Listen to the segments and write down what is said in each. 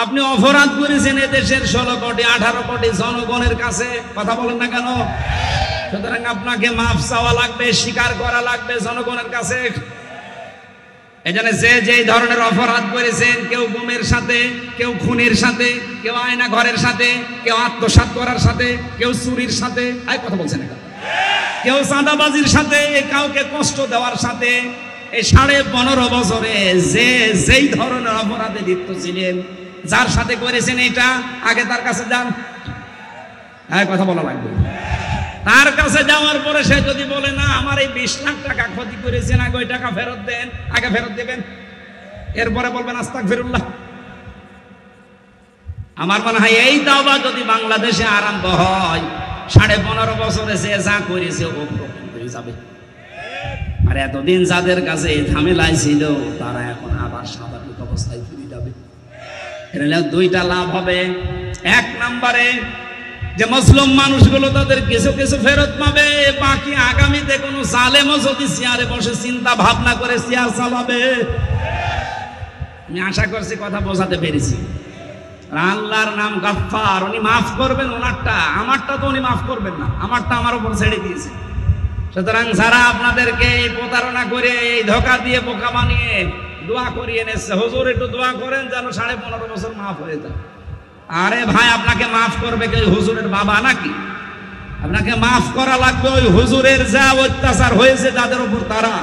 আপনি অপরাধ করেছেন এদেশের 16 কোটি 18 কোটি জনগণের কাছে, কথা বলেন না কেন? সুতরাং আপনাকে মাফ চাওয়া লাগবে, স্বীকার করা লাগবে জনগণের কাছে। এজন্য যে ধরনের অপরাধ করেছেন, কেউ গুমের সাথে, কেউ খুনের সাথে, কেউ আয়না ঘরের সাথে, কেউ আত্মসাৎ করার সাথে, কেউ চুরির সাথে, কথা বলছেন এটা, কেউ চাঁদাবাজির সাথে, কাউকে কষ্ট দেওয়ার সাথে, এই 15.5 বছরে যেই ধরনের অপরাধে লিপ্ত ছিলেন, যার সাথে করেছেন এটা, আগে তার কাছে যান, কথা বলা লাগবে। তার কাছে যাওয়ার পরে সে যদি বলে না আমার এই 20 লাখ টাকা ক্ষতি করেছেন, আগে ওই টাকা ফেরত দেন, আগে ফেরত দেবেন, এরপরে বলবেন আস্তাগফিরুল্লাহ। আমার মনে হয় এই দাওয়া যদি বাংলাদেশে আরম্ভ হয়, 15.5 বছরে সে যা করেছে ও প্রমাণ হয়ে যাবে। আর এতদিন যাদের কাছে এই ঝামেলায় ছিল, তারা এখন আবার স্বাভাবিক অবস্থায় ফিরে যাবে। এর দুইটা লাভ হবে। 1 নম্বরে যে মুসলিম মানুষগুলো তাদের কিছু কিছু ফেরত পাবে, বাকি আগামীতে কোনো জালেমও যদি চেয়ারে বসে চিন্তা ভাবনা করে চেয়ার চালাবে। আমি আশা করছি কথা বোঝাতে পেরেছি। আল্লাহর নাম গাফফার, উনি মাফ করবেন ওনারটা, আমারটা তো উনি মাফ করবেন না, আমারটা আমার উপর ছেড়ে দিয়েছে। সুতরাং যারা আপনাদেরকে এই প্রতারণা করে, এই ধোঁকা দিয়ে বোকা বানিয়ে দোয়া করিয়ে এনেছে, হুজুর একটু দোয়া করেন যেন 15.5 বছর মাফ হয়ে যায়। আরে ভাই, আপনাকে মাফ করবে কি হুজুরের বাবা নাকি? আপনাকে মাফ করা লাগবে ওই হুজুরের যা অত্যাচার হয়েছে যাদের উপর তারা।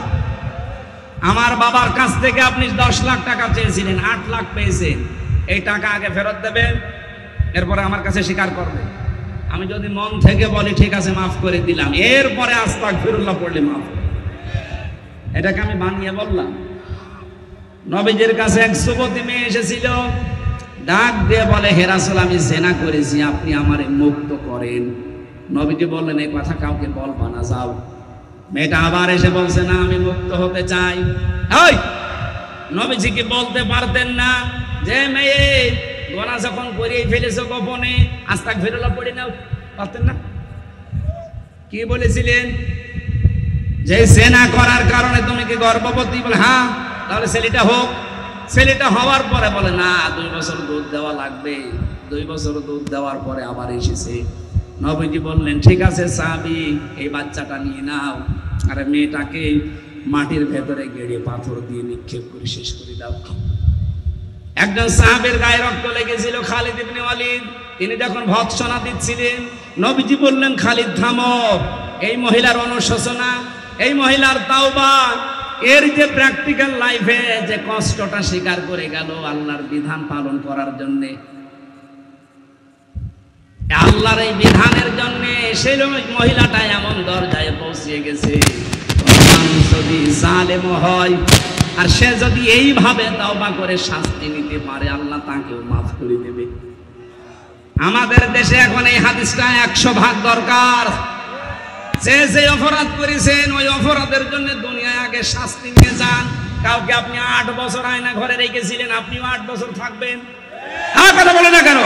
আমার বাবার কাছ থেকে আপনি 10 লাখ টাকা চেয়েছিলেন, 8 লাখ পেয়েছেন, এই টাকা আগে ফেরত দেবেন, এরপরে আমার কাছে স্বীকার করবেন। আমি যদি মন থেকে বলি ঠিক আছে মাফ করে দিলাম, এরপরে আস্তাগফিরুল্লাহ পড়লে মাফ। এটাকে আমি বানিয়ে বললাম। নবীজির কাছে এক যুবতী মেয়ে এসেছিল, ডাক দিয়ে বলে হে রাসূল আমি জিনা করেছি, আপনি আমারে মুক্ত করেন। নবীজি বললেন এই কথা কাউকে বলবা না, যাও। মেয়েটা আবার এসে বলছে না আমি মুক্ত হতে চাই। ওই নবীজি কি বলতে পারতেন না যে মেয়ে গোনা যখন করিয়ে ফেলেছো গোপনে আস্তাগফিরুল্লাহ পড়ে নাও? পারতেন না? কি বলেছিলেন? যে জিনা করার কারণে তুমি কি গর্ভবতী? বলে হ্যাঁ। তাহলে ছেলেটা হোক। ছেলেটা হওয়ার পরে বলে না 2 বছর দুধ দেওয়া লাগবে। 2 বছর দুধ দেওয়ার পরে আবার এসেছে। নবীজি বললেন ঠিক আছে সাহাবী, এই বাচ্চাটা নিয়ে নাও, আর মেয়েটাকে মাটির ভেতরে গেড়ে পাথর দিয়ে নিক্ষেপ করে শেষ করে দাও। একজন সাহাবীর গায়ে রক্ত লেগেছিল, খালিদ ইবনে ওয়ালিদ। তিনি যখন ভৎসনা দিচ্ছিলেন, নবীজি বললেন খালিদ থামো। এই মহিলার অনুশোচনা, এই মহিলার তাওবা, এর যে প্র্যাকটিক্যাল লাইফে যে কষ্টটা স্বীকার করে গেল আল্লাহর বিধান পালন করার জন্যে, আল্লাহর এই বিধানের জন্য সেই মহিলাটা এমন দরজায় পৌঁছে গেছে। যদি জালেম হয় আর সে যদি এইভাবে তওবা করে শাস্তি নিতে পারে, আল্লাহ তাকেও মাফ করে দেবে। আমাদের দেশে এখন এই হাদিসটা 100% দরকার। যে অপরাধ করেছেন ওই অপরাধের জন্য দুনিয়ায় আগে শাস্তি নিয়ে যান। কাউকে আপনি 8 বছর আয়না ঘরে রেখেছিলেন, আপনিও 8 বছর থাকবেন। কথা বলে না কেন?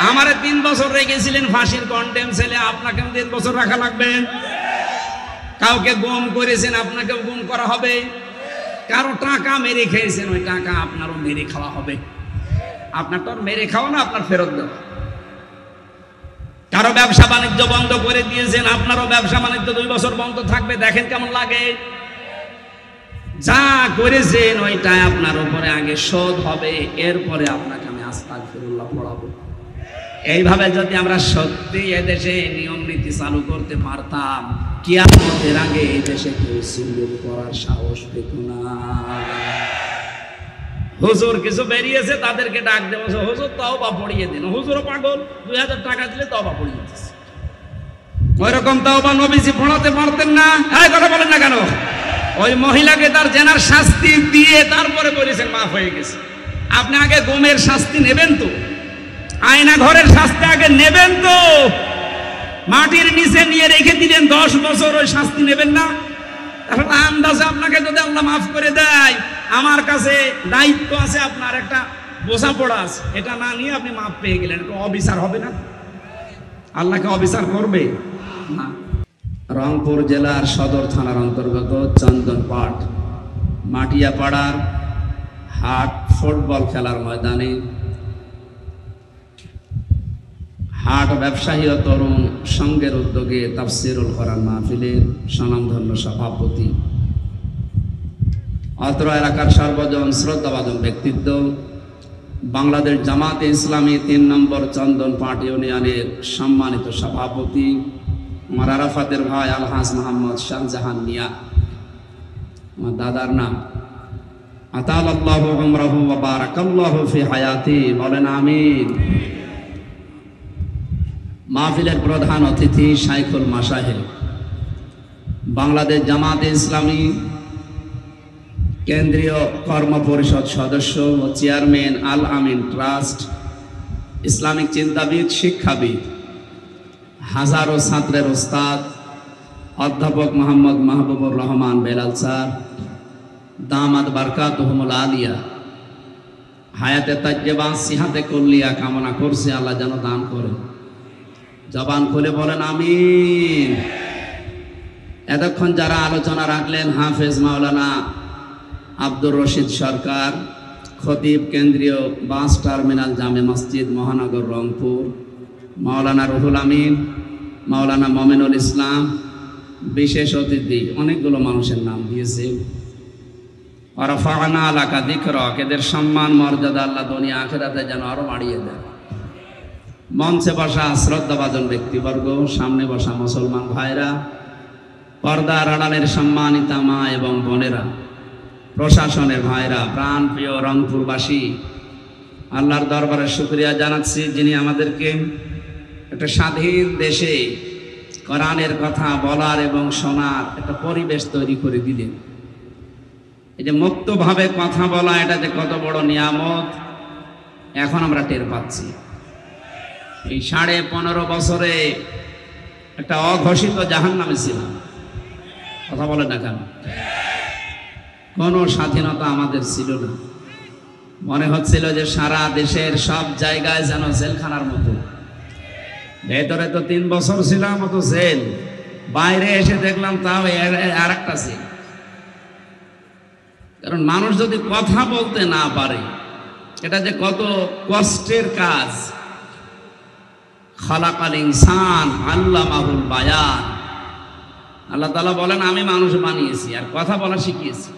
আমারে 3 বছর রেখেছিলেন ফাঁসির কন্টেম ছেলে, আপনাকেও 3 বছর রাখা লাগবে। কাউকে গুম করেছেন, আপনাকেও গুম করা হবে। কারো টাকা মেরে খেয়েছেন, ওই টাকা আপনারও মেরে খাওয়া হবে। আপনার তো মেরে খাওয়া না, আপনার ফেরত দেওয়া। কারো ব্যবসা বাণিজ্য বন্ধ করে দিয়েছেন, আপনারও ব্যবসা বাণিজ্য 2 বছর বন্ধ থাকবে। দেখেন কেমন লাগে। যা করেছেন ওইটা আপনার উপরে আগে শোধ হবে, এরপরে আপনাকে আমি আস্তাগফিরুল্লাহ পড়াবো। এইভাবে যদি আমরা সত্যি এদেশে নিয়ম নীতি চালু করতে পারতাম, কিয়ামতের আগে এই দেশে কেউ সুন্নত করার সাহস পেত না। হুজুর কিছু বেরিয়েছে, তাদেরকে ডাক দেবো, হুজুর তওবা পড়িয়ে দিন। হুজুরও পাগল, 2000 টাকা দিলে তওবা পড়িয়ে দিচ্ছে। ওই রকম তওবা নবীজি পড়াতে পারতেন না? এই কথা বলেন না কেন? ওই মহিলাকে তার জেনার শাস্তি দিয়ে তারপরে বলেছেন মাফ হয়ে গেছে। আপনি আগে গুমের শাস্তি নেবেন তো, আয়না ঘরের শাস্তি আগে নেবেন তো। মাটির নিচে নিয়ে রেখে দিলেন 10 বছর, ওই শাস্তি নেবেন না? তাহলে আন্দাজে আপনাকে যদি আল্লাহ মাফ করে দেয়, আমার কাছে দায়িত্ব আছে, আপনার একটা বোঝাপড়া আছে, এটা না নিয়ে আপনি মাফ পেয়ে গেলেন, এটা অবিচার হবে না? আল্লাহকে অবিচার করবে না। রংপুর জেলার সদর থানার অন্তর্গত চন্দনপাট মাটিয়াপাড়ার হাট ফুটবল খেলার ময়দানে হাট ব্যবসায়ী ও তরুণ সংঘের উদ্যোগে তাফসিরুল কোরআন মাহফিলের স্বনামধন্য সভাপতি, অত্র এলাকার সর্বজন শ্রদ্ধাভাজন ব্যক্তিত্ব, বাংলাদেশ জামাতে ইসলামী ৩ নম্বর চন্দন পাট ইউনিয়নের সম্মানিত সভাপতি আমার আরাফাতের ভাই আলহাজ মোহাম্মদ শাহজাহান মিয়া, আমার দাদার নাম। আতালাল্লাহু উমরাহু ওয়া বারাকাল্লাহু ফি হায়াতি, বলেন আমিন। মাহফিলের প্রধান অতিথি শাইখুল মাশায়েখ, বাংলাদেশ জামাতে ইসলামী কেন্দ্রীয় কর্ম পরিষদ সদস্য ও চেয়ারম্যান আল আমিন ট্রাস্ট, ইসলামিক চিন্তাবিদ, শিক্ষাবিদ, হাজারো ছাত্রের ওস্তাদ অধ্যাপক মোহাম্মদ মাহবুবুর রহমান বেলাল স্যার, দামাত বারকাতুহুমুল আলিয়া, হায়াতে তাজ্জেবা সিহাতে কুল্লিয়া কামনা করছে, আল্লাহ যেন দান করে। জবান খুলে বলেন আমিন। এতক্ষণ যারা আলোচনা রাখলেন, হাফেজ মাওলানা আব্দুর রশিদ সরকার, খতিব কেন্দ্রীয় বাস টার্মিনাল জামে মসজিদ মহানগর রংপুর, মাওলানা রুহুল আমিন, মাওলানা মমিনুল ইসলাম, বিশেষ অতিথি, অনেকগুলো মানুষের নাম দিয়েছে। ওয়ারাফা'না লাকা যিকরাক, এদের সম্মান মর্যাদা আল্লাহ দুনিয়া আখিরাতে যেন আরো বাড়িয়ে দেয়। মঞ্চে বসা শ্রদ্ধাভাজন ব্যক্তিবর্গ, সামনে বসা মুসলমান ভাইরা, পর্দার আড়ালের সম্মানিতা মা এবং বোনেরা, প্রশাসনের ভাইরা, প্রাণ প্রিয় রংপুরবাসী, আল্লাহর দরবারে শুকরিয়া জানাচ্ছি যিনি আমাদেরকে একটা স্বাধীন দেশে কোরআনের কথা বলার এবং শোনার একটা পরিবেশ তৈরি করে দিলেন। এই যে মুক্তভাবে কথা বলা, এটা যে কত বড় নিয়ামত এখন আমরা টের পাচ্ছি। এই 15.5 বছরে একটা অঘোষিত জাহান্নামে ছিলাম। কথা বলে না কেন? কোনো স্বাধীনতা আমাদের ছিল না। মনে হচ্ছিল যে সারা দেশের সব জায়গায় যেন জেলখানার মতো। ভেতরে তো 3 বছর ছিলাম, অত জেল, বাইরে এসে দেখলাম তাও আর একটা জেল। কারণ মানুষ যদি কথা বলতে না পারে, এটা যে কত কষ্টের কাজ। খালাকাল ইনসান আল্লামাহুল বায়ান, আল্লাহ তাআলা বলেন আমি মানুষ বানিয়েছি আর কথা বলা শিখিয়েছি।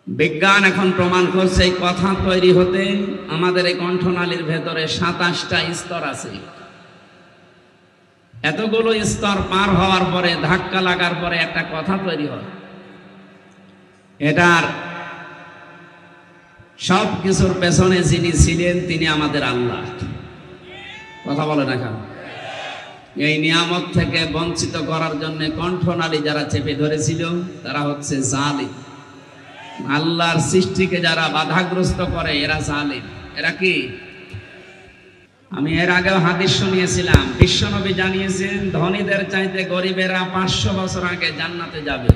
বিজ্ঞান এখন প্রমাণ করছে এই কথা তৈরি হতে আমাদের এই কণ্ঠনালীর ভেতরে 27টা স্তর আছে। এতগুলো স্তর পার হওয়ার পরে, ধাক্কা লাগার পরে একটা কথা তৈরি হয়। এটার সব কিছুর পেছনে যিনি ছিলেন তিনি আমাদের আল্লাহ। কথা বলে না কেন? এই নিয়ামত থেকে বঞ্চিত করার জন্য কণ্ঠনালী যারা চেপে ধরেছিল তারা হচ্ছে জালিম। আল্লাহর সৃষ্টিকে যারা বাধাগ্রস্ত করে এরা জালিম। এরা কি? আমি এর আগেও হাদিস শুনিয়েছিলাম, বিশ্বনবী জানিয়েছেন ধনীদের চাইতে গরিবেরা 500 বছর আগে জান্নাতে যাবে।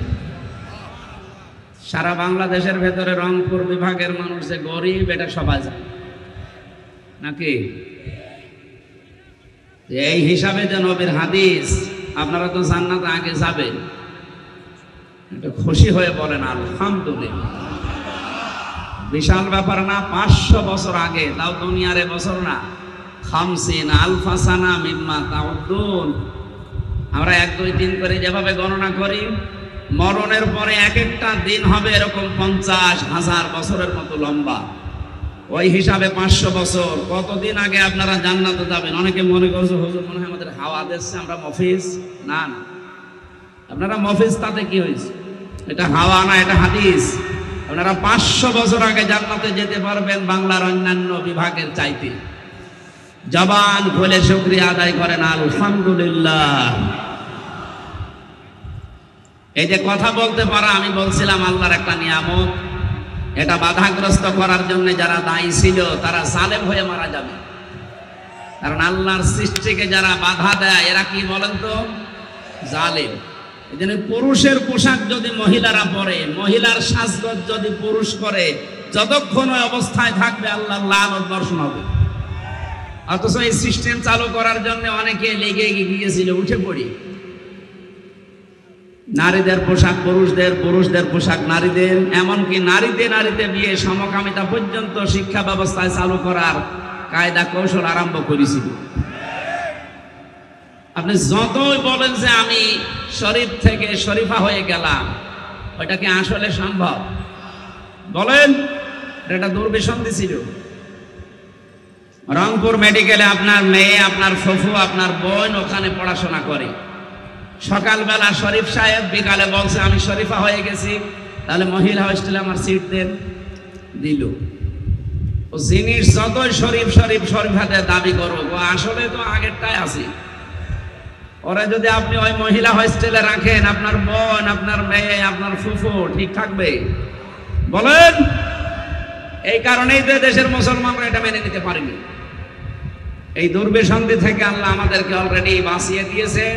সারা বাংলাদেশের ভেতরে রংপুর বিভাগের মানুষ যে গরিব এটা সবাই জানে নাকি? এই হিসাবে যে নবীর হাদিস, আপনারা তো জান্নাতে আগে যাবেন, এটা খুশি হয়ে বলেন আলহামদুলিল্লাহ। বিশাল ব্যাপার না? 500 বছর আগে, তাও দুনিয়ার বছর না, 50 আলফা সানা মিম্মা তাউদ্দুন। আমরা 1, 2, 3 করে যেভাবে গণনা করি, মরণের পরে এক একটা দিন হবে এরকম 50,000 বছরের মতো লম্বা। ওই হিসাবে 500 বছর, কতদিন আগে আপনারা জান্নাতে যাবেন? অনেকে মনে করছে হুজুর মনে হয় আমাদের হাওয়া দিচ্ছে, আমরা মফিজ। না না, আপনারা মফিজ, তাতে কি হয়েছে? এটা হাওয়া না, এটা হাদিস। আপনারা 500 বছর আগে জান্নাতে যেতে পারবেন বাংলার অন্যান্য বিভাগের চাইতে। জবান খুলে শুকরিয়া আদায় করেন আলহামদুলিল্লাহ। এই যে কথা বলতে পারা, আমি বলছিলাম আল্লাহর একটা নিয়ামত। এটা বাধাগ্রস্ত করার জন্য যারা দায়ী ছিল তারা জালেম হয়ে মারা যাবে। কারণ আল্লাহর সৃষ্টিকে যারা বাধা দেয় এরা কি বলেন তো? জালেম। এই জন্য পুরুষের পোশাক যদি মহিলারা পরে, মহিলার সাজগোজ যদি পুরুষ করে, যতক্ষণ ওই অবস্থায় থাকবে আল্লাহর লানত বর্ষণ হবে। অথচ এই সিস্টেম চালু করার জন্য অনেকে লেগে গিয়েছিল, উঠে পড়ি। নারীদের পোশাক পুরুষদের, পুরুষদের পোশাক নারীদের, এমনকি নারীতে নারীতে বিয়ে সমকামিতা পর্যন্ত শিক্ষা ব্যবস্থায় চালু করার কায়দা কৌশল আরম্ভ করেছিল। আপনি যতই বলেন যে আমি শরীফ থেকে শরীফা হয়ে গেলাম, ওইটা কি আসলে সম্ভব? বলেন। এটা দুর্বিসন্ধি ছিল। রংপুর মেডিকেলে আপনার মেয়ে, আপনার ফুফু, আপনার বোন ওখানে পড়াশোনা করে। সকালবেলা শরীফ সাহেব বিকালে বলছে আমি শরীফা হয়ে গেছি, তাহলে মহিলা হোস্টেলে আমার সিট দেন, দিল। ও জিনিস যতই শরীফ শরীফ শরীফাতে দাবি করো, ও আসলে তো আগেরটাই আছে। ওরা যদি আপনি ওই মহিলা হোস্টেলে রাখেন, আপনার বোন, আপনার মেয়ে, আপনার ফুফু ঠিক থাকবে? বলেন। এই কারণেই তো দেশের মুসলমানরা এটা মেনে নিতে পারেনি। এই দুর্বিসন্ধি থেকে আল্লাহ আমাদেরকে অলরেডি বাঁচিয়ে দিয়েছেন।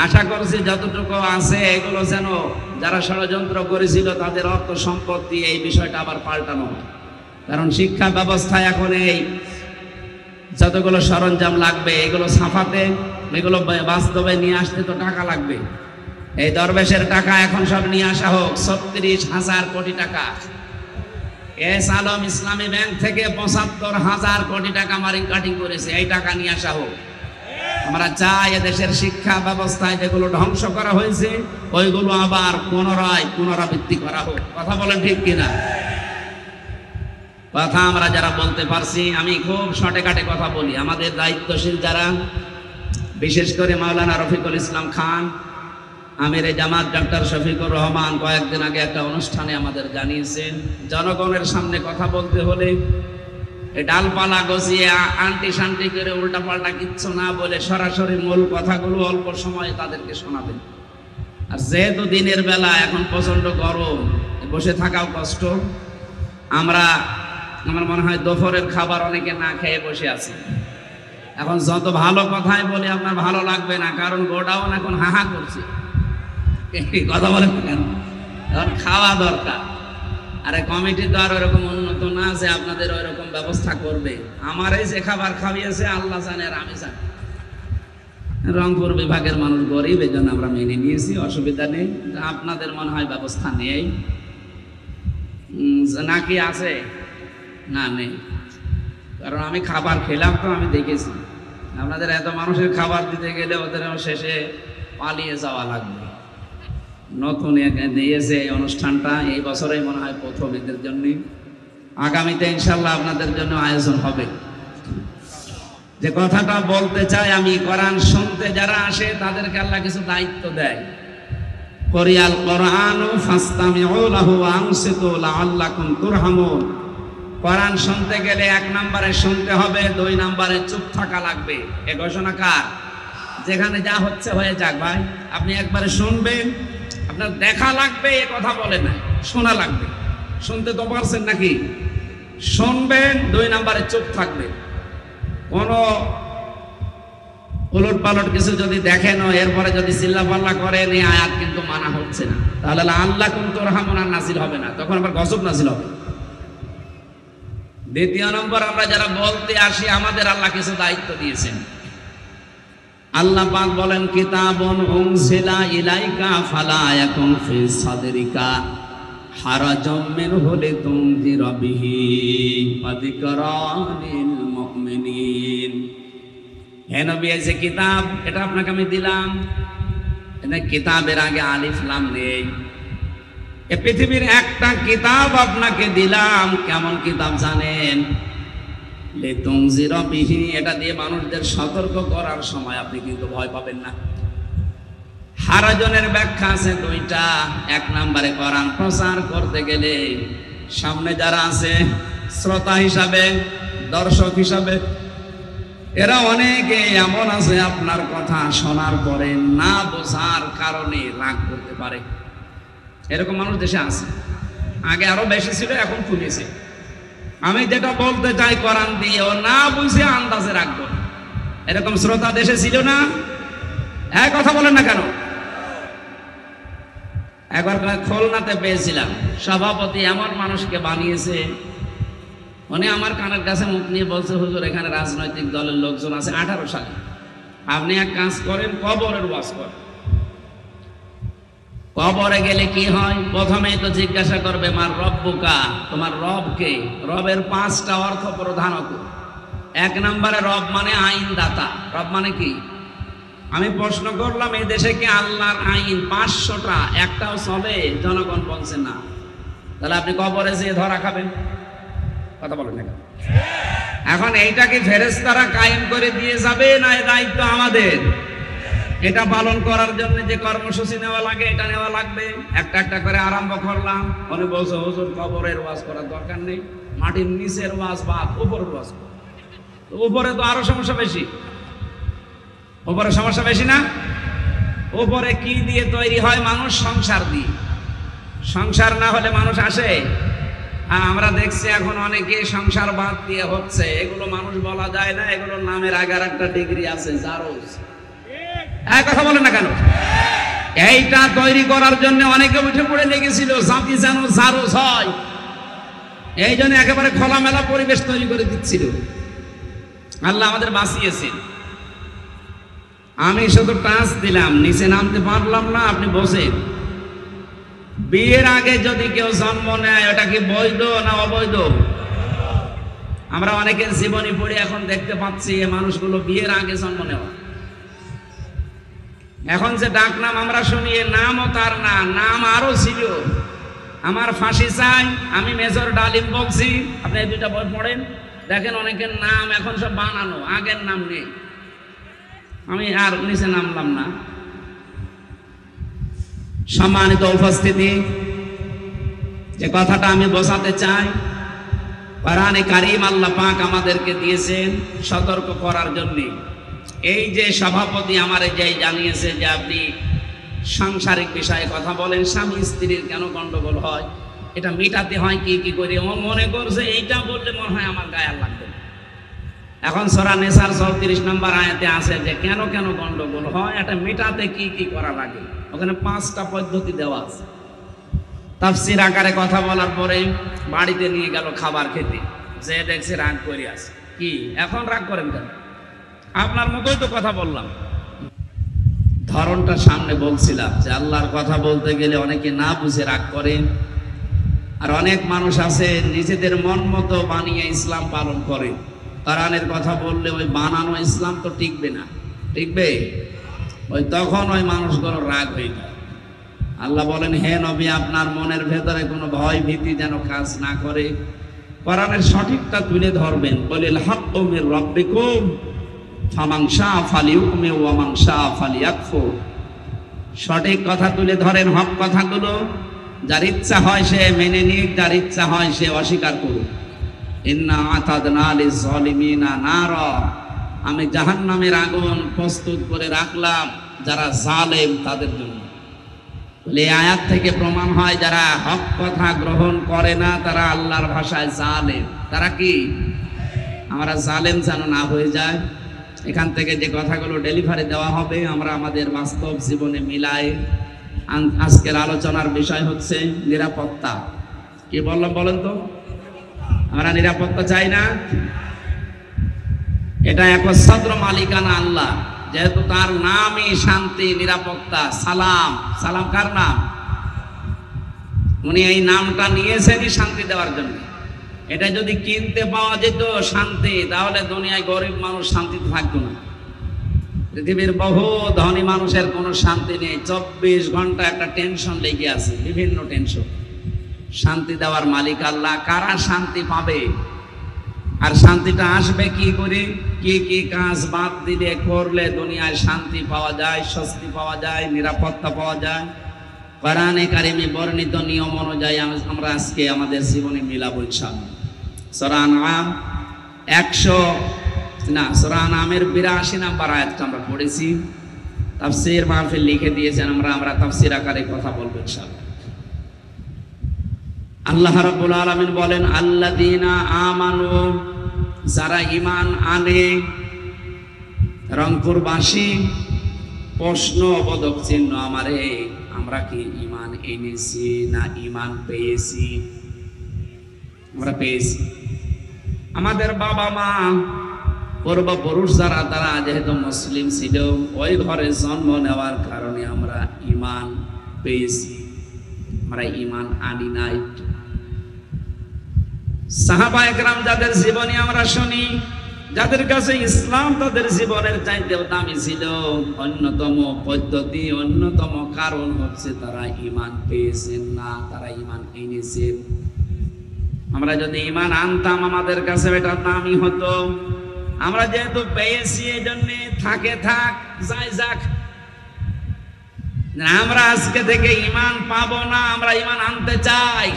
আশা করছি যতটুকু আছে এগুলো যেন যারা ষড়যন্ত্র করেছিল তাদের অর্থ সম্পত্তি এই বিষয়টা আবার পাল্টানো হয়। কারণ শিক্ষা ব্যবস্থায় এখন এই যতগুলো সরঞ্জাম লাগবে এগুলো ছাপাতে, এগুলো বাস্তবে নিয়ে আসতে তো টাকা লাগবে। এই দরবেশের টাকা এখন সব নিয়ে আসা হোক, ৩৬,০০০ কোটি টাকা। এস আলম ইসলামী ব্যাংক থেকে ৭৫,০০০ কোটি টাকা মারিং কাটিং করেছে, এই টাকা নিয়ে আসা হোক। আমরা চাই এদেশের শিক্ষা ব্যবস্থায় যেগুলো ধ্বংস করা হয়েছে ওইগুলো আবার পুনরাবৃত্তি করা হোক। কথা বলেন ঠিক কিনা? কথা আমরা যারা বলতে পারছি, আমি খুব শর্টে কাটে কথা বলি। আমাদের দায়িত্বশীল যারা, বিশেষ করে মাওলানা রফিকুল ইসলাম খান, আমিরে জামাত ডক্টর শফিকুর রহমান কয়েকদিন আগে একটা অনুষ্ঠানে আমাদের জানিয়েছেন, জনগণের সামনে কথা বলতে হলে ডালপালা গজিয়ে আন্টি শান্তি করে উল্টাপাল্টা কিচ্ছু না বলে সরাসরি মূল কথাগুলো অল্প সময়ে তাদেরকে শোনাবেন। আর যেহেতু দিনের বেলা এখন প্রচন্ড গরম, বসে থাকাও কষ্ট, আমার মনে হয় দুপুরের খাবার অনেকে না খেয়ে বসে আছে। এখন যত ভালো কথাই বলি আপনার ভালো লাগবে না, কারণ গোডাউন এখন হাহা করছে। কথা বলেন কেন? এখন খাওয়া দরকার। আরে কমিটি তো আর ওইরকম উন্নত না যে আপনাদের ওইরকম ব্যবস্থা করবে। আমার এই যে খাবার খাওয়িয়েছে আল্লাহ জানে আর আমি জানি। রংপুর বিভাগের মানুষ গরিব, এই জন্য আমরা মেনে নিয়েছি, অসুবিধা নেই। আপনাদের মনে হয় ব্যবস্থা নেই নাকি আছে? না, নেই। কারণ আমি খাবার খেলাম তো, আমি দেখেছি। আপনাদের এত মানুষের খাবার দিতে গেলে ওদের শেষে পালিয়ে যাওয়া লাগবে। নতুন দিয়েছে এই অনুষ্ঠানটা, এই বছরেই মনে হয় প্রথম এদের জন্য। আগামীতে ইনশাল্লাহ আপনাদের জন্য আয়োজন হবে। যে কথাটা বলতে চাই আমি, কোরআন শুনতে যারা আসে তাদেরকে আল্লাহ কিছু দায়িত্ব দেয়। করিয়াল কোরআন ফাসতামিউ লাহু ওয়া আনসিতু লাআল্লাকুম তুরহামুন। কোরআন শুনতে গেলে ১ নম্বরে শুনতে হবে, ২ নম্বরে চুপ থাকা লাগবে। এ ঘোষণা কার? যেখানে যা হচ্ছে হয়ে যাক ভাই, আপনি একবারে শুনবেন, আপনার দেখা লাগবে এ কথা বলে না, শোনা লাগবে। শুনতে তো পারছেন নাকি? শুনবেন, ২ নম্বরে চুপ থাকবেন। কোন উলট পালট কিছু যদি দেখেন এরপরে যদি চিল্লাপাল্লা করেন, এই আয়াত কিন্তু মানা হচ্ছে না, তাহলে আল্লাকুম তুরহামুন নাজিল হবে না, তখন আবার গজব নাজিল হবে। ২য় নম্বর, আমরা যারা বলতে আসি আমাদের আল্লাহ কিছু দায়িত্ব দিয়েছেন। আল্লাহ পাক বলেন, কিতাবুন উনজিলা ইলাইকা ফালা ইয়াকুন ফি সাদরিকা হারাজাম মিনহু লিতুনজিরা বিহি ওয়া যিকরা লিল মুমিনিন। হে নবী, এই যে কিতাব, এটা আপনাকে আমি দিলাম। এটা কিতাবের আগে আলিফ লাম নেই। এ পৃথিবীর একটা কিতাব আপনাকে দিলাম। কেমন কিতাব জানেন? লিতুনজিরা বিহি, এটা দিয়ে মানুষদের সতর্ক করার সময় আপনি কিন্তু ভয় পাবেন না। হারাজনের ব্যাখ্যা আছে ২টা। ১ নম্বরে কোরআন প্রচার করতে গেলে সামনে যারা আছে শ্রোতা হিসাবে, দর্শক হিসাবে, এরা অনেকে এমন আছে আপনার কথা শোনার পরে না বোঝার কারণে রাগ করতে পারে। এরকম মানুষ দেশে আছে। আগে আরো বেশি ছিল, এখন কমেছে। আমি যেটা বলতে চাই কোরআন দিয়ে ও না বুঝে আন্দাজে রাখবো, এরকম শ্রোতা দেশে ছিল না? এক কথা বলেন না কেন? একবার খুলনাতে পেয়েছিলাম, সভাপতি এমন মানুষকে বানিয়েছে, উনি আমার কানের কাছে মুখ নিয়ে বলছে, হুজুর এখানে রাজনৈতিক দলের লোকজন আছে। 18 সালে আপনি এক কাজ করেন, কবরের ওয়াজ করেন। কবরে গেলে কি হয়? প্রথমেই তো জিজ্ঞাসা করবে মার রব্বুকা, তোমার রব কে? রবের 5টা অর্থ প্রধানত। এক নম্বরে রব মানে আইনদাতা। রব মানে কি? আমি প্রশ্ন করলাম এই দেশে কি আল্লাহর আইন 500টা একটাও চলে? জনগণ বলছে না। তাহলে আপনি কবরে যেয়ে ধরা খাবেন? কথা বলেন না। এখন এইটা কি ফেরেশতারা কায়েম করে দিয়ে যাবে, না এই দায়িত্ব আমাদের? এটা পালন করার জন্য যে কর্মসূচি নেওয়া লাগে এটা নেওয়া লাগবে। একটা একটা করে আরম্ভ করলাম। মনে বলছে হুজুর কবরের ওয়াজ করার দরকার নেই, মাটির নিচের ওয়াজ বা উপরের ওয়াজ। উপরে তো আরো সমস্যা বেশি। উপরে সমস্যা বেশি না? উপরে কি দিয়ে তৈরি হয় মানুষ? সংসার দিয়ে। সংসার না হলে মানুষ আসে? আমরা দেখছি এখন অনেকে সংসার বাদ দিয়ে হচ্ছে। এগুলো মানুষ বলা যায় না, এগুলোর নামের আগে আর একটা ডিগ্রি আছে, জারজ। কথা বলেন না কেন? এইটা তৈরি করার জন্য অনেকে উঠে পড়ে লেগেছিল জাতি যেন জারজ হয়, এই জন্য একেবারে খোলামেলা পরিবেশ তৈরি করে দিচ্ছিল। আল্লাহ আমাদের বাঁচিয়েছে। আমি শুধু টাচ দিলাম, নিচে নামতে পারলাম না। আপনি বসেন। বিয়ের আগে যদি কেউ জন্ম নেয় ওটা কি বৈধ না অবৈধ? আমরা অনেকের জীবনী পড়ে এখন দেখতে পাচ্ছি এই মানুষগুলো বিয়ের আগে জন্ম নেওয়া। এখন যে ডাক নাম আমরা শুনি, এ নামও তার না, নাম আরো ছিল। আমার ফাঁসি চাই, আমি মেজর ডালিম বলছি। আপনি এই দুইটা বই পড়েন, দেখেন অনেকের নাম এখন সব বানানো, আগের নাম নেই। আমি আর নিচে নামলাম না। সম্মানিত উপস্থিতি, যে কথাটা আমি বোঝাতে চাই, কোরআনে কারীম আল্লাহ পাক আমাদেরকে দিয়েছেন সতর্ক করার জন্য। এই যে সভাপতি আমার যেই জানিয়েছে যে আপনি সাংসারিক বিষয়ে কথা বলেন, স্বামী স্ত্রীর কেন গন্ডগোল হয়, এটা মেটাতে হয় কি কি করে। ও মনে করছে এইটা বললে মনে হয় আমার গায়ে লাগবে। এখন সূরা নিসার 34 নম্বর আয়াতে আছে যে কেন কেন গন্ডগোল হয়, এটা মেটাতে কি কি করা লাগে। ওখানে 5টা পদ্ধতি দেওয়া আছে। তাফসীর আকারে কথা বলার পরে বাড়িতে নিয়ে গেল খাবার খেতে, যে দেখছে রাগ করে আছে। কি এখন রাগ করেন কেন? আপনার মতোই তো কথা বললাম। ধরনটা সামনে বলছিলাম যে আল্লাহর কথা বলতে গেলে অনেকে না বুঝে রাগ করে, আর অনেক মানুষ আছে নিজেদের মন মতো বানিয়ে ইসলাম পালন করে। কোরআনের কথা বললে ওই বানানো ইসলাম তো টিকবে না। টিকবে? ওই তখন ওই মানুষগুলো রাগ হয়ে যায়। আল্লাহ বলেন, হে নবী, আপনার মনের ভেতরে কোনো ভয় ভীতি যেন কাজ না করে, কোরআনের সঠিকটা তুলে ধরবেন। বলিল হাক্কু মির রাব্বিকুম ফামান শাআ ফালিউমিন ওয়া মান শাআ ফালিয়াকফুর। সঠিক কথা তুলে ধরেন, হক কথাগুলো। যার ইচ্ছা হয় সে মেনে নিক, যার ইচ্ছা হয় সে অস্বীকার করুক। ইন্না আতাদনা লিয-যালিমিনা নারা, আমি জাহান্নামের আগুন প্রস্তুত করে রাখলাম যারা জালেম তাদের জন্য। বলে এই আয়াত থেকে প্রমাণ হয় যারা হক কথা গ্রহণ করে না তারা আল্লাহর ভাষায় জালেম। তারা কি? আমরা জালেম যেন না হয়ে যায়। এখান থেকে যে কথাগুলো ডেলিভারি দেওয়া হবে আমরা আমাদের বাস্তব জীবনে মিলাই। আজকের আলোচনার বিষয় হচ্ছে নিরাপত্তা। কি বললাম বলেন তো? আমরা নিরাপত্তা চাই না? এটা একচ্ছত্র মালিকানা আল্লাহ, যেহেতু তার নামই শান্তি নিরাপত্তা। সালাম, সালাম কার নাম? উনি এই নামটা নিয়েছেনই শান্তি দেওয়ার জন্য। এটা যদি কিনতে পাওয়া যেত শান্তি, তাহলে দুনিয়ায় গরিব মানুষ শান্তিতে থাকতো না। পৃথিবীর বহু ধনী মানুষের কোনো শান্তি নেই, 24 ঘন্টা একটা টেনশন লেগে আছে, বিভিন্ন টেনশন। শান্তি দেওয়ার মালিক আল্লাহ। কারা শান্তি পাবে? আর শান্তিটা আসবে কি করে? কি কি কাজ বাদ দিলে করলে দুনিয়ায় শান্তি পাওয়া যায়, স্বস্তি পাওয়া যায়, নিরাপত্তা পাওয়া যায়? কোরআনে কারিমে বর্ণিত নিয়ম অনুযায়ী আমরা আজকে আমাদের জীবনে মিলাবো ইনশাআল্লাহ। সূরা আনআম সূরা আনআমের 82 নম্বর আয়াতটা আমরা পড়েছি। তাফসীর মাহফিল লিখে দিয়েছেন, আমরা তাফসীর আকারে কথা বলবো ইনশাআল্লাহ। আল্লাহ রাব্বুল আলামিন বলেন, আল্লাযীনা আমানু, যারা ঈমান আনে। রংপুরবাসী প্রশ্নবোধক চিহ্ন আমারে, আমরা কি ঈমান এনেছি না ঈমান পেয়েছি? আমরা পেয়েছি। আমাদের বাবা মা পূর্বপুরুষ যারা, তারা যেহেতু মুসলিম ছিল, ওই ঘরে জন্ম নেওয়ার কারণে আমরা ঈমান পেয়েছি। আমরা ঈমান আনি নাই। সাহাবা একরাম যাদের জীবনী আমরা শুনি, যাদের কাছে ইসলাম তাদের জীবনের চাইতেও দামি ছিল, অন্যতম পদ্ধতি, অন্যতম কারণ হচ্ছে তারা ঈমান পেয়েছেন না, তারা ঈমান এনেছেন। আমরা যদি ঈমান আনতাম আমাদের কাছে এটা দামি হতো। আমরা যেহেতু পেয়েছি এই জন্য থাকে থাক, যাই যাক। আমরা আজকে থেকে ঈমান পাবো না, আমরা ঈমান আনতে চাই।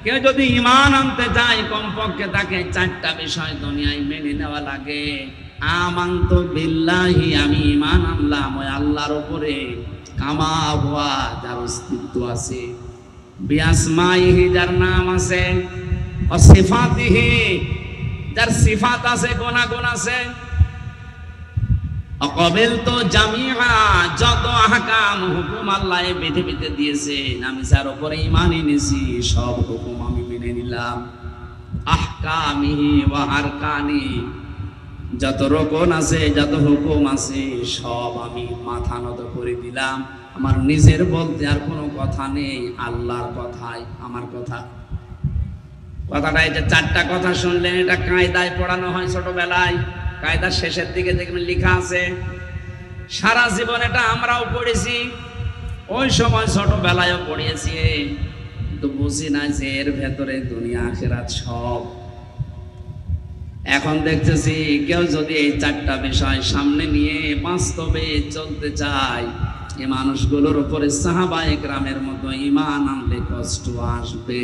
কেউ যদি ঈমান আনতে চায় কমপক্ষে তাকে 4টা বিষয় দুনিয়ায় মেনে নেওয়া লাগে। আমানতু বিল্লাহি, আমি ঈমান আনলাম ওই আল্লাহর উপরে, কামা হুয়া, যার অস্তিত্ব আছে, বিআসমাইহি, যার নাম আছে, ও সিফাতিহি, যার সিফাত আছে, গুণাগুণ আছে, অকবিলতু জামিআ, যত আহকাম হুকুম আল্লাহ এই পৃথিবীতে দিয়েছেন আমি যার উপরে ঈমান এনেছি সব হুকুম আমি মেনে নিলাম। আহকামিহি ওয়া আরকানি, যত রকম আছে, যত হুকুম আছে সব আমি মাথা নত করে দিলাম। আমার নিজের বলতে আর কোনো কথা নেই, আল্লাহর কথাই আমার কথা। কথাটা এই যে 4টা কথা শুনলেন, এটা কায়দায় পড়ানো হয় ছোটবেলায়, কায়দার শেষের দিকে দেখবেন লেখা আছে। সারা জীবন এটা আমরাও পড়েছি, ওই সময় ছোটবেলায়ও পড়িয়েছি, কিন্তু বুঝি না যে এর ভেতরে দুনিয়া আখিরাত সব। এখন দেখতেছি কেউ যদি এই 4টা বিষয় সামনে নিয়ে বাস্তবে চলতে চায়, এই মানুষগুলোর উপরে সাহাবায়ে কেরামের মতো ঈমান আনলে কষ্ট আসবে।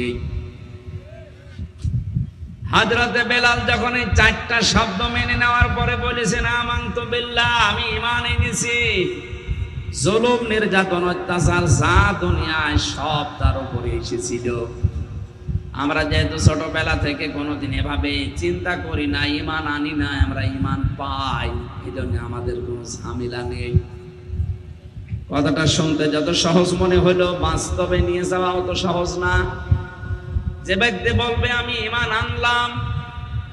হযরতে বেলাল যখন এই 4টা শব্দ মেনে নেওয়ার পরে বলেছেন আমানতু বিল্লাহ, আমি ঈমান এনেছি, জুলুম, নির্যাতন, অত্যাচার যা দুনিয়ায় সব তার উপরে এসেছিল। আমরা যেহেতু ছোটবেলা থেকে কোনোদিন এভাবে চিন্তা করি না, ঈমান আনি না, আমরা ঈমান পাই, এই জন্য আমাদের কোনো ঝামেলা নেই। কথাটা শুনতে যত সহজ মনে হলো, বাস্তবে নিয়ে যাওয়া অত সহজ না। যে ব্যক্তি বলবে আমি ঈমান আনলাম,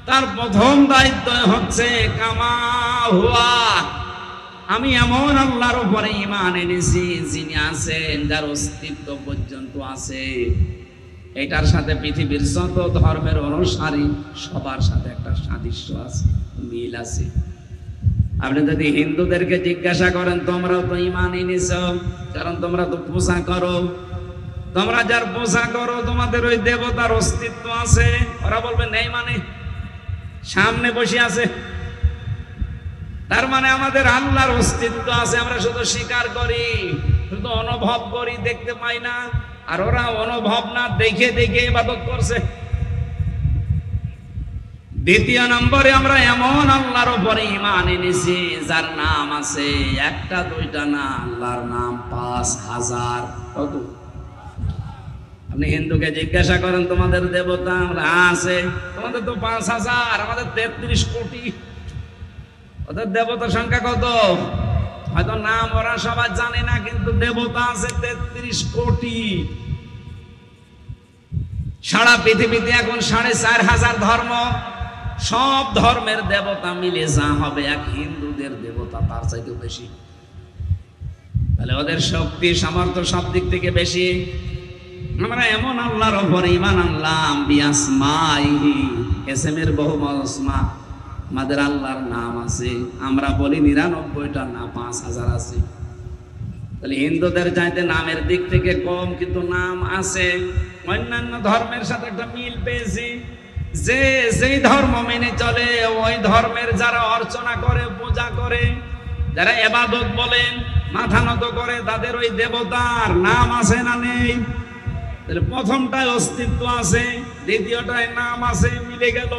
তার প্রথম দায়িত্ব হচ্ছে কামা হুয়া, আমি এমন আল্লাহর উপরে ঈমান এনেছি যিনি আছেন, যার অস্তিত্ব পর্যন্ত আছে। এটার সাথে পৃথিবীর যত ধর্মের অনুসারী সবার সাথে একটা সাদৃশ্য আছে, মিল আছে। আপনি যদি হিন্দুদেরকে জিজ্ঞাসা করেন, তোমরাও তো ঈমান এনেছো, কারণ তোমরা তো পূজা করো, তোমরা যার পূজা করো তোমাদের ওই দেবতার অস্তিত্ব আছে, ওরা বলবে নেই, মানে সামনে বসে আছে, তার মানে আমাদের আল্লাহর অস্তিত্ব আছে, আমরা শুধু স্বীকার করি, শুধু অনুভব করি, দেখতে পাই না। আর ওরা অনুভব না দেখে দেখে ইবাদত করছে। দ্বিতীয় নম্বরে আমরা এমন আল্লাহর উপরে ঈমান এনেছি যার নাম আছে, 1টা 2টা না, আল্লাহর নাম 5000। কত? আপনি হিন্দুকে জিজ্ঞাসা করেন তোমাদের দেবতা আছে, তোমাদের তো 5000, আমাদের 33 কোটি। ওদের দেবতার সংখ্যা কত? হয়তো নাম ওরা সবাই জানে না, কিন্তু দেবতা আছে 33 কোটি। সারা পৃথিবীতে এখন 4500 ধর্ম, সব ধর্মের দেবতা মিলে যা হবে এক হিন্দুদের দেবতা তার চাইতে বেশি। তাহলে ওদের শক্তি সামর্থ্য সব দিক থেকে বেশি। আমরা এমন আল্লাহর উপরে ঈমান আনলাম, বিআসমাইহি, ইসমের বহুবচন আসমা, আমাদের আল্লাহর নাম আছে, আমরা বলি 99টা না, 5000 আছে। তাহলে হিন্দুদের চাইতে নামের দিক থেকে কম, কিন্তু নাম আছে। অন্যান্য ধর্মের সাথে একটা মিল পেয়েছি, যে যেই ধর্ম মেনে চলে ওই ধর্মের যারা অর্চনা করে, পূজা করে, যারা ইবাদত বলেন, মাথা নত করে, তাদের ওই দেবতার নাম আছে না নেই? তাহলে প্রথমটায় অস্তিত্ব আছে, দ্বিতীয়টায় নাম আছে, মিলে গেল।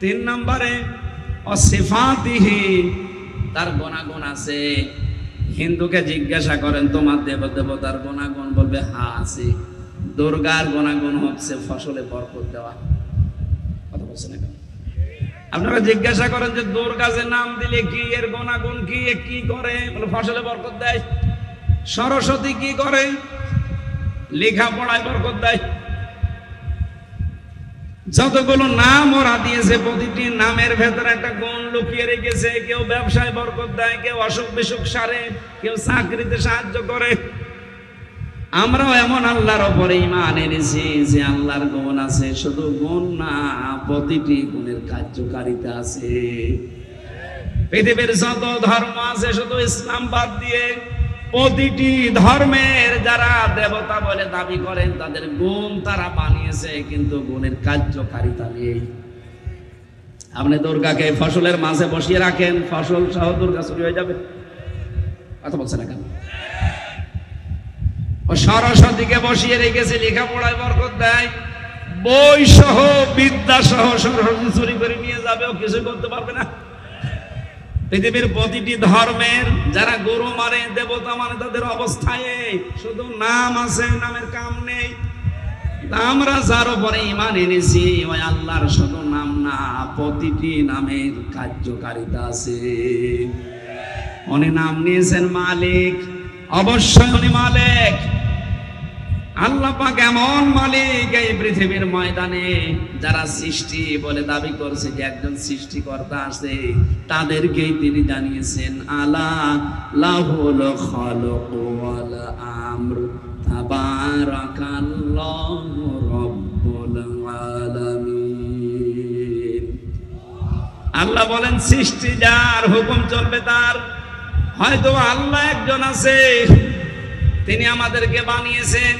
3 নম্বরে অসিফাতিহি, তার গুণাগুণ আছে। হিন্দুকে জিজ্ঞাসা করেন তোমার দেবতার গুণাগুণ, বলবে হ্যাঁ আছে। দুর্গার গুণাগুণ হচ্ছে ফসলে বরকত দেওয়া। কথা বলছেন এখন? আপনারা জিজ্ঞাসা করেন যে দুর্গা যে নাম দিলে কি, এর গুণাগুণ কি, কি করে? বলে ফসলে বরকত দেয়। সরস্বতী কি করে? লেখাপড়ায় বরকত দেয়। যতগুলো নাম ওরা দিয়েছে, প্রতিটি নামের ভেতরে একটা গুণ লুকিয়ে রেখেছে। কেউ ব্যবসায় বরকত দেয়, কেউ অসুখ বিসুখ সারে, কেউ চাকরিতে সাহায্য করে। আমরাও এমন আল্লাহর উপরে ঈমান এনেছি যে আল্লাহর গুণ আছে, শুধু গুণ না, প্রতিটি গুণের কার্যকারিতা আছে। পৃথিবীর যত ধর্ম আছে শুধু ইসলাম বাদ দিয়ে প্রতিটি ধর্মের যারা দেবতা বলে দাবি করেন তাদের গুণ তারা বানিয়েছে, কিন্তু গুণের কার্যকারিতা নেই। আপনি দুর্গাকে ফসলের মাঝে বসিয়ে রাখেন, ফসল সহ দুর্গা চুরি হয়ে যাবে। কথা বলছে না কেন? ও সরস্বতীকে বসিয়ে রেখেছে, লেখাপড়ায় বরকত দেয়, বই সহ বিদ্যা সহ সরস্বতী চুরি করে নিয়ে যাবে, ও কিছু করতে পারবে না। পৃথিবীর প্রতিটি ধর্মের যারা গরু মানে দেবতা মানে তাদের অবস্থায় শুধু নাম আছে, নামের কাম নেই। আমরা যার উপরে ঈমান এনেছি ওই আল্লাহর শুধু নাম না, প্রতিটি নামের কার্যকারিতা আছে। উনি নাম নিয়েছেন মালিক, অবশ্যই উনি মালিক। আল্লাহ পাক এমন মালিক, এই পৃথিবীর ময়দানে যারা সৃষ্টি বলে দাবি করছে যে একজন সৃষ্টিকর্তা আছে, তাদেরকেই তিনি জানিয়েছেন আলা লাহুল খালকু ওয়াল আমর তাবারাকাল্লাহু রাব্বুল আলামিন। আল্লাহ বলেন সৃষ্টি যার, হুকুম চলবে তার। হয়তো আল্লাহ একজন আছে, তিনি আমাদেরকে বানিয়েছেন।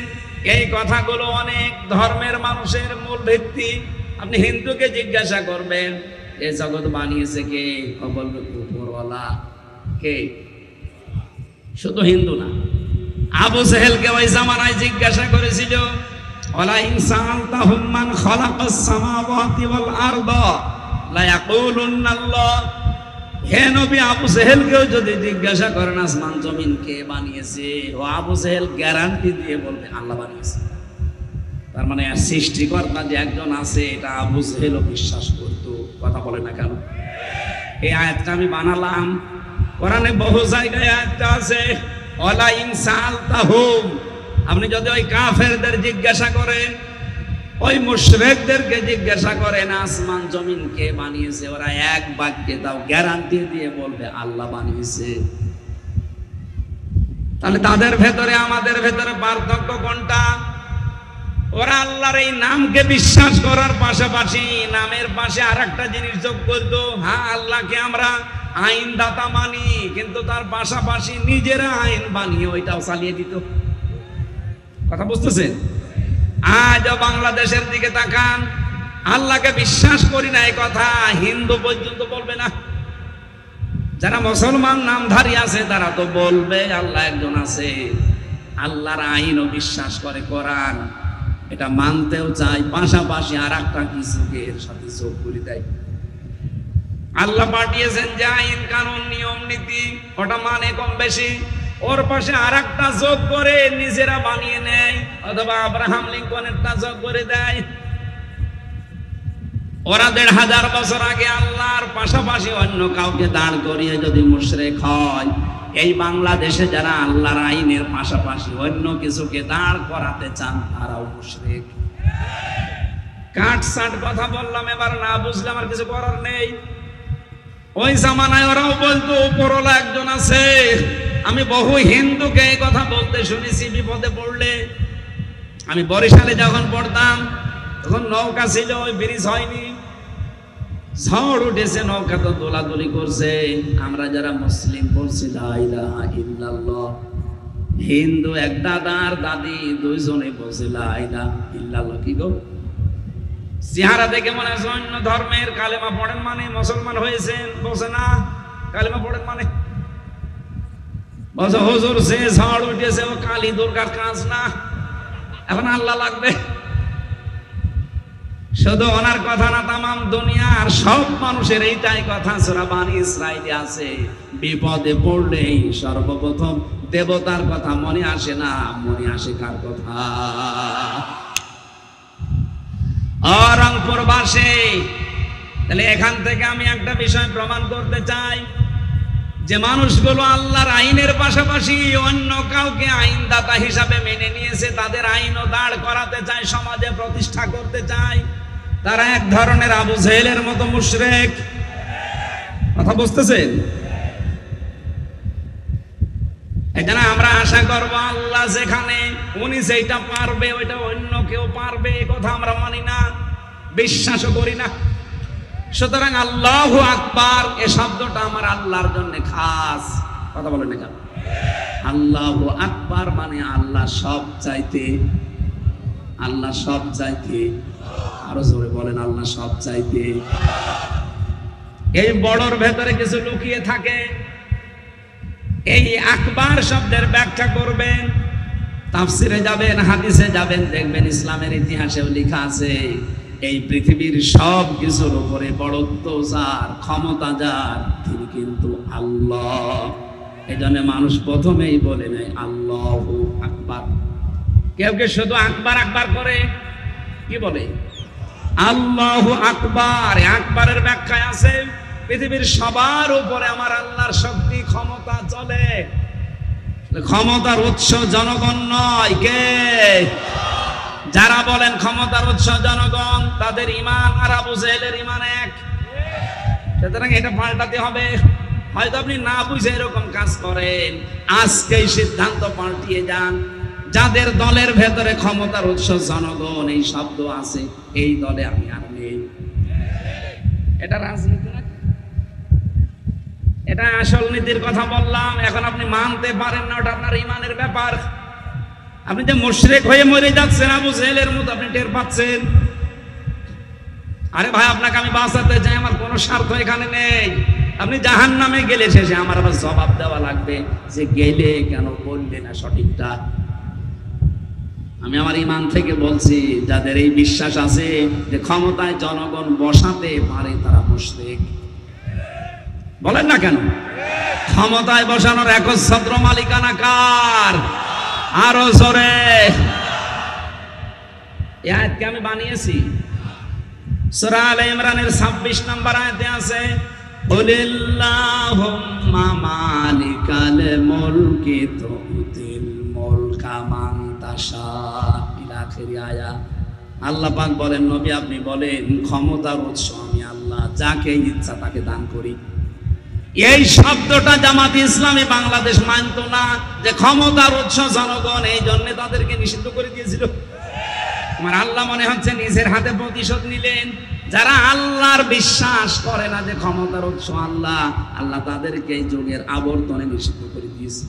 এই কথাগুলো অনেক ধর্মের মানুষের মূল ভিত্তি। আপনি হিন্দুকে জিজ্ঞাসা করবেন এই জগৎ বানিয়েছে কে, বলবে উপরওয়ালা। কে? শুধু হিন্দু না, আবু জেহেলকে ওই জামানায় জিজ্ঞাসা করেছিল ওয়ালা ইন সাআলতাহুম মান খালাকাস সামাওয়াতি ওয়াল আরদা লা ইয়াকুলুন্নাল্লাহ। হে নবী, আবু জেহেলকেও যদি জিজ্ঞাসা করেন আসমান জমিন কে বানিয়েছে, ও আবু জেহেল গ্যারান্টি দিয়ে বলবে আল্লাহ বানিয়েছে। তার মানে সৃষ্টিকর্তা যে একজন আছে এটা আবু জেহেলও বিশ্বাস করতো। কথা বলে না কেন? এই আয়াতটা আমি বানালাম, কোরআনে বহু জায়গায় আয়াতটা আছে ওয়ালা ইন সাআলতাহুম। আপনি যদি ওই কাফেরদের জিজ্ঞাসা করেন, ওই মুশরিকদেরকে জিজ্ঞাসা করেন আসমান জমিন কে বানিয়েছে, ওরা এক বাক্যে তাও গ্যারান্টি দিয়ে বলবে আল্লাহ বানিয়েছে। তাহলে তাদের ভেতরে আমাদের ভেতরে পার্থক্য কোনটা? ওরা আল্লাহর এই নামকে বিশ্বাস করার পাশাপাশি নামের পাশে আরেকটা জিনিস যোগ করতো। হ্যাঁ, আল্লাহকে আমরা আইনদাতা মানি, কিন্তু তার পাশাপাশি নিজেরা আইন বানিয়ে ওইটাও চালিয়ে দিত। কথা বুঝতেছেন? আজ বাংলাদেশের দিকে তাকান, আল্লাহকে বিশ্বাস করি না এই কথা হিন্দু পর্যন্ত বলবে না। যারা মুসলমান নামধারী আছে তারা তো বলবে আল্লাহ একজন আছে, আল্লাহর আইনও বিশ্বাস করে, কোরআন এটা মানতেও চাই, পাশাপাশি আর একটা কিছুকে এর সাথে যোগ করে দেয়। আল্লাহ পাঠিয়েছেন যে আইন কানুন নিয়ম নীতি, ওটা মানে কম বেশি, ওর পাশে আর একটা যোগ করে নিজেরা বানিয়ে নেয়, অথবা আব্রাহাম লিঙ্কনেরটা যোগ করে দেয়। ওরা ১৫০০ বছর আগে আল্লাহর পাশাপাশি অন্য কাউকে দাঁড় করিয়ে যদি মুশরিক হয়, এই বাংলাদেশে যারা আল্লাহর আইনের পাশাপাশি অন্য কিছুকে দাঁড় করাতে চান তারাও মুশরিক। কাটসাট কথা বললাম, এবার না বুঝলে আমার কিছু করার নেই। ওই জামানায় ওরাও বলতো উপরওয়ালা একজন আছে। আমি বহু হিন্দুকে এই কথা বলতে শুনেছি বিপদে পড়লে। আমি বরিশালে যখন পড়তাম তখন নৌকা ছিল, ওই ব্রিজ হয়নি, ঝড় উঠেছে, নৌকা তো দোলাদুলি করছে। আমরা যারা মুসলিম বলছি লা ইলাহা ইল্লাল্লাহ, হিন্দু এক দাদা আর দাদি দুইজনে বলছে লা ইলাহা ইল্লাল্লাহ। কি গো, চেহারা দেখে মনে হয় অন্য ধর্মের, কালেমা পড়েন মানে মুসলমান হয়েছেন, বলছে না কালেমা পড়েন মানে। বলছে হুজুর সে ঝড় উঠেছে ও কালী দুর্গার কাজ না, এখন আল্লাহ লাগবে। শুধু ওনার কথা না, তামাম দুনিয়ার সব মানুষের এইটাই কথা। সূরা বানী ইসরাঈলে আছে বিপদে পড়লেই সর্বপ্রথম দেবতার কথা মনে আসে না, মনে আসে কার কথা? রংপুর বাসে। তাহলে এখান থেকে আমি একটা বিষয় প্রমাণ করতে চাই যে মানুষগুলো আল্লাহর আইনের পাশাপাশি অন্য কাউকে আইনদাতা হিসাবে মেনে নিয়েছে, তাদের আইনও দাঁড় করাতে চায়, সমাজে প্রতিষ্ঠা করতে চায়। তারা এক ধরনের আবু জেহেলের মতো মুশরিক। কথা বুঝতেছেন? এজন্য আমরা আশা করব আল্লাহ যেখানে উনি যেটা পারবে ওইটা অন্য কেউ পারবে এই কথা আমরা মানি না, বিশ্বাসও করি না। সুতরাং আল্লাহু আকবার এই শব্দটা আমার আল্লাহর জন্য খাস। কথা বলেন না কেন? আল্লাহু আকবার মানে আল্লাহ সব চাইতে, আল্লাহ সব চাইতে, আরো জোরে বলেন আল্লাহ সব চাইতে। এই বড়র ভেতরে কিছু লুকিয়ে থাকে। এই আকবার শব্দের ব্যাখ্যা করবেন, তাফসিরে যাবেন, হাদিসে যাবেন, দেখবেন ইসলামের ইতিহাসেও লেখা আছে এই পৃথিবীর সব কিছুর উপরে বড়ত্ব যার, ক্ষমতা যার, তিনি কিন্তু আল্লাহ। এই জন্য মানুষ প্রথমেই বলে নেয় আল্লাহু আকবার। কেউ কেউ শুধু আকবার আকবার করে, কি বলে? আল্লাহু আকবার। আকবারের ব্যাখ্যায় আছে পৃথিবীর সবার উপরে আমার আল্লাহর শক্তি ক্ষমতা চলে। ক্ষমতার উৎস জনগণ নয়, কে? যারা বলেন ক্ষমতার উৎস জনগণ, তাদের ঈমান আর আবু জেহেলের ঈমান এক। সুতরাং এটা পাল্টাতে হবে। হয়তো আপনি না বুঝে এরকম কাজ করেন, আজকেই সিদ্ধান্ত পাল্টিয়ে যান। যাদের দলের ভেতরে ক্ষমতার উৎস জনগণ এই শব্দ আছে, এই দলে আমি আর নেই। এটা রাজনীতি না, এটা আসল নীতির কথা বললাম। এখন আপনি মানতে পারেন না, ওটা আপনার ঈমানের ব্যাপার। আপনি যে মুশরিক হয়ে মরে যাচ্ছেন আবু জেহেলের মতো, আপনি টের পাচ্ছেন। আরে ভাই, আপনাকে আমি বাঁচাতে চাই, আমার কোনো স্বার্থ এখানে নেই। আপনি জাহান্নামে গেলে শেষে আমার আবার জবাব দেওয়া লাগবে যে গেলে কেন বললে না সঠিকটা। আমি আমার ঈমান থেকে বলছি, যাদের এই বিশ্বাস আছে যে ক্ষমতায় জনগণ বসাতে পারে তারা মুশরিক। বলেন না কেন? ক্ষমতায় বসানোর একচ্ছত্র মালিকানা কার? আরো জোরে। এই আয়াতকে আমি বানিয়েছি। সূরা আলে ইমরানের 26 নম্বর আয়াতে আছে কুলিল্লাহুম্মা মালিকাল মুলকি তুতিল মুলকা মান তাশা ইলা আখির আয়াত। আল্লাহ পাক বলেন, নবী আপনি বলেন ক্ষমতার উৎস আমি আল্লাহ, যাকে ইচ্ছা তাকে দান করি। এই শব্দটা জামাত ইসলামী বাংলাদেশ মানত না, যে ক্ষমতার উৎস জনগণ, এই জন্য তাদেরকে নিষিদ্ধ করে দিয়েছিল। আমার আল্লাহ মনে হচ্ছে নিজের হাতে প্রতিশোধ নিলেন। যারা আল্লাহর বিশ্বাস করে না যে ক্ষমতার উৎস আল্লাহ, আল্লাহ তাদেরকে এই যুগের আবর্তনে নিষিদ্ধ করে দিয়েছে।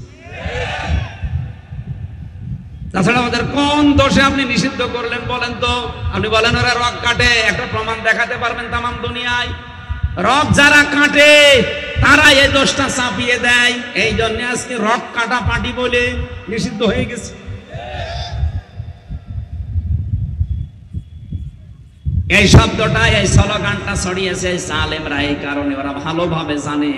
তাছাড়া আমাদের কোন দোষে আপনি নিষিদ্ধ করলেন বলেন তো? আপনি বলেন ওরা রক কাটে, একটা প্রমাণ দেখাতে পারবেন তামাম দুনিয়ায়? রক যারা কাটে তারা এই দোষটা চাপিয়ে দেয়, এই জন্য আজকে রক কাটা পার্টি বলে নিষিদ্ধ হয়ে গেছে। এই শব্দটা, এই স্লোগানটা ছড়িয়েছে জালেমরা এই কারণে, ওরা ভালোভাবে জানে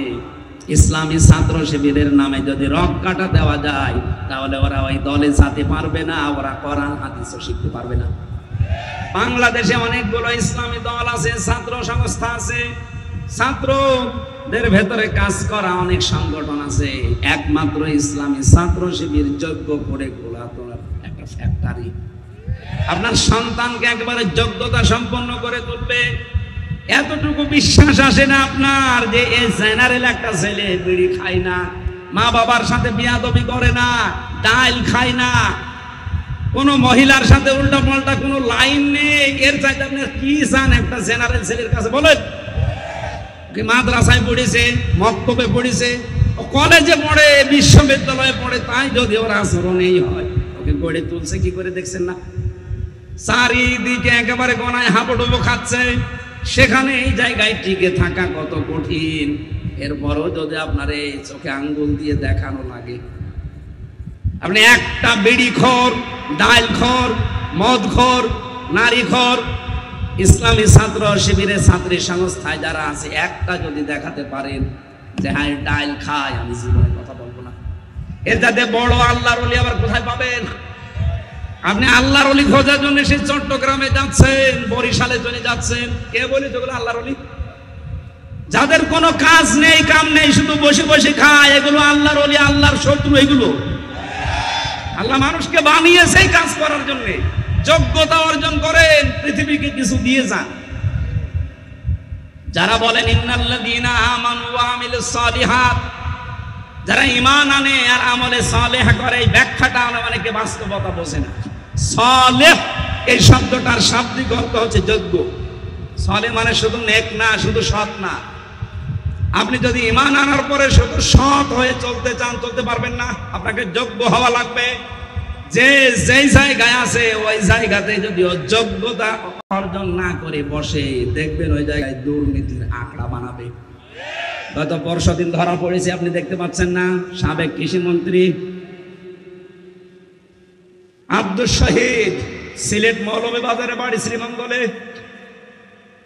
ইসলামী ছাত্র শিবিরের নামে যদি রক কাটা দেওয়া যায় তাহলে ওরা ওই দলে যেতে পারবে না, ওরা কোরআন হাদিসও শিখতে পারবে না। বাংলাদেশে অনেকগুলো ইসলামী দল আছে, ছাত্র সংস্থা আছে, ছাত্রদের ভেতরে কাজ করা অনেক সংগঠন আছে। একমাত্র ইসলামী ছাত্র শিবির যোগ্য করে গোলা তোলার একটা ফ্যাক্টরি। আপনার সন্তানকে একেবারে যোগ্যতা সম্পন্ন করে তুলবে, এতটুকু বিশ্বাস আসে না আপনার যে এই জেনারেল একটা ছেলে বিড়ি খায় না, মা বাবার সাথে বিয়াদবি করে না, ডাল খায় না, কোন মহিলার সাথে উল্টা পাল্টা কোনো লাইন নেই, এর চাইতে আপনি কি চান একটা জেনারেল ছেলের কাছে? বলেন। মাদ্রাসায় পড়েছে, মক্তবে পড়েছে, কলেজে পড়ে, বিশ্ববিদ্যালয়ে পড়ে, তাই যদি ওর আচরণ এই হয়, ওকে গড়ে তুলছে কি করে দেখছেন না? চারিদিকে একেবারে গনায় হাবুডুবু খাচ্ছে, সেখানে এই জায়গায় টিকে থাকা কত কঠিন। এরপরও যদি আপনার এই চোখে আঙ্গুল দিয়ে দেখানো লাগে, আপনি একটা বিড়িখোর, ডালখোর, মদখোর, নারীখোর ইসলামী ছাত্র শিবিরের ছাত্রী সংস্থায় যারা আছে, একটা যদি দেখাতে পারেন যে হ্যাঁ ডাল খায়, আমি জীবনে কথা বলবো না। এর যাতে বড় আল্লাহর ওলি আবার কোথায় পাবেন? আপনি আল্লাহর ওলি খোঁজার জন্য সেই চট্টগ্রামে যাচ্ছেন, বরিশালে চলে যাচ্ছেন, কে বলি যেগুলো আল্লাহর ওলি? যাদের কোনো কাজ নেই, কাম নেই, শুধু বসে বসে খায়, এগুলো আল্লাহর ওলি, আল্লাহর শত্রু। এগুলো আল্লাহ মানুষকে বানিয়েছে কাজ করার জন্য। যোগ্যতা অর্জন করেন, পৃথিবীকে কিছু দিয়ে যান। যারা বলেন ইন্নাল্লাযীনা আমানু ওয়া আমিলুস সালিহাত, যারা ঈমান আনে আর আমলে সালেহ করে, এই ব্যাখ্যাটা অনেকে বাস্তবতা বোঝে না। সালেহ এই শব্দটার শাব্দিক অর্থ হচ্ছে যোগ্য। সালেহ মানে শুধু নেক না, শুধু সৎ না। আপনি যদি ঈমান আনার পরে শুধু সৎ হয়ে চলতে চান, চলতে পারবেন না, আপনাকে যোগ্য হওয়া লাগবে। যে যেই জায়গায় আছে ওই জায়গাতে যদি যোগ্যতা অর্জন না করে বসে, দেখবেন ওই জায়গায় দুর্নীতির আঁকড়া বানাবে। গত পরশুদিন ধরা পড়েছে, আপনি দেখতে পাচ্ছেন না, সাবেক কৃষিমন্ত্রী আব্দুল শহীদ, সিলেট মৌলভীবাজারে বাড়ি, শ্রীমঙ্গলে।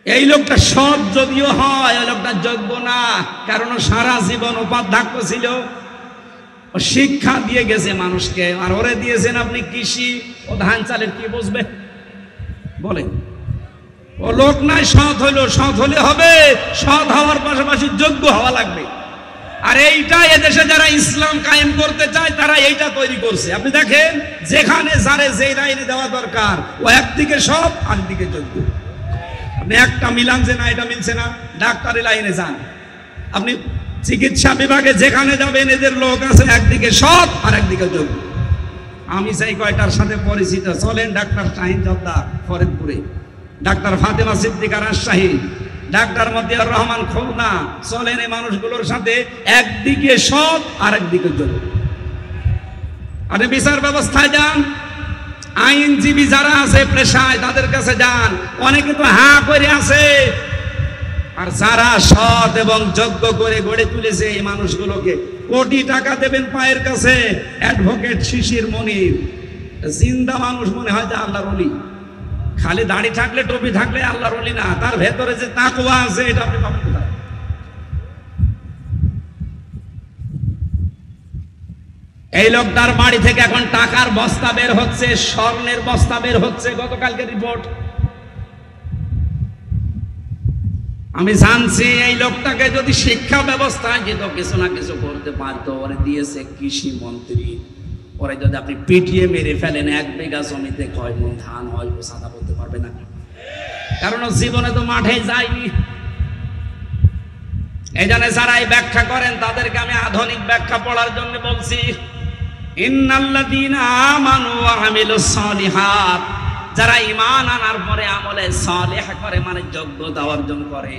এই লোকটা সৎ যদিও হয়, ওই লোকটা যোগ্য না, কারণ সারা জীবন উপাধ্যক্ষ ছিল, শিক্ষা দিয়ে গেছে মানুষকে। আর ওরে দিয়েছেন আপনি কৃষি, ও ধান চালের কি বুঝবে বলেন? ও লোক নাই সৎ হইল, সৎ হলে হবে, সৎ হওয়ার পাশাপাশি যোগ্য হওয়া লাগবে। আর এইটা এদেশে যারা ইসলাম কায়েম করতে চায় তারা এইটা তৈরি করছে। আপনি দেখেন, যেখানে যারে যেই লাইনে দেওয়া দরকার, ও একদিকে সৎ, আরেকদিকে যোগ্য। আপনি একটা মিলান যে না, এটা মিলছে না, ডাক্তারি লাইনে যান, আপনি চিকিৎসা বিভাগে যেখানে যাবেন, এদের লোক আছে একদিকে সৎ আর একদিকে যোগ্য। আমি সেই কয়টার সাথে পরিচিত, চলেন ডাক্তার শাহিন জব্দার ফরিদপুরে, ডাক্তার ফাতেমা সিদ্দিকা রাজশাহী, ডাক্তার মতিয়ার রহমান খুলনা, চলেন এই মানুষগুলোর সাথে, একদিকে সৎ আর একদিকে যোগ্য। আপনি বিচার ব্যবস্থায় যান, আইনজীবী যারা আছে পেশায়, তাদের কাছে যান, অনেকে তো হা করে আছে। আর যারা সৎ এবং যোগ্য করে গড়ে তুলেছে এই মানুষগুলোকে, কোটি টাকা দেবেন পায়ের কাছে। অ্যাডভোকেট শিশির মনির, জিন্দা মানুষ মনে হয় যে আল্লাহর ওলি। খালি দাড়ি থাকলে, টুপি থাকলে আল্লাহর ওলি না, তার ভেতরে যে তাকওয়া আছে এটা আপনি পাবেন কোথায়? এই লোকটার বাড়ি থেকে এখন টাকার বস্তা বের হচ্ছে, স্বর্ণের বস্তা বের হচ্ছে, গতকালকে রিপোর্ট। আমি জানছি এই লোকটাকে যদি শিক্ষা ব্যবস্থায় যেত, কিছু না কিছু করতে পারতো। ওরে দিয়েছে কৃষি মন্ত্রী, পরে যদি আপনি পিটিয়ে মেরে ফেলেন, 1 বিঘা জমিতে কয় মণ ধান হয় ও সাদা বলতে পারবে না, কারণ জীবনে তো মাঠে যায়নি। এই জন্য যারা এই ব্যাখ্যা করেন তাদেরকে আমি আধুনিক ব্যাখ্যা পড়ার জন্য বলছি। ইন্নাল্লাযীনা আমানু ওয়া আমিলুস সালিহাত, যারা ঈমান আনার পরে আমলে সালেহ করে, মানে যোগ্যতা অর্জন করে,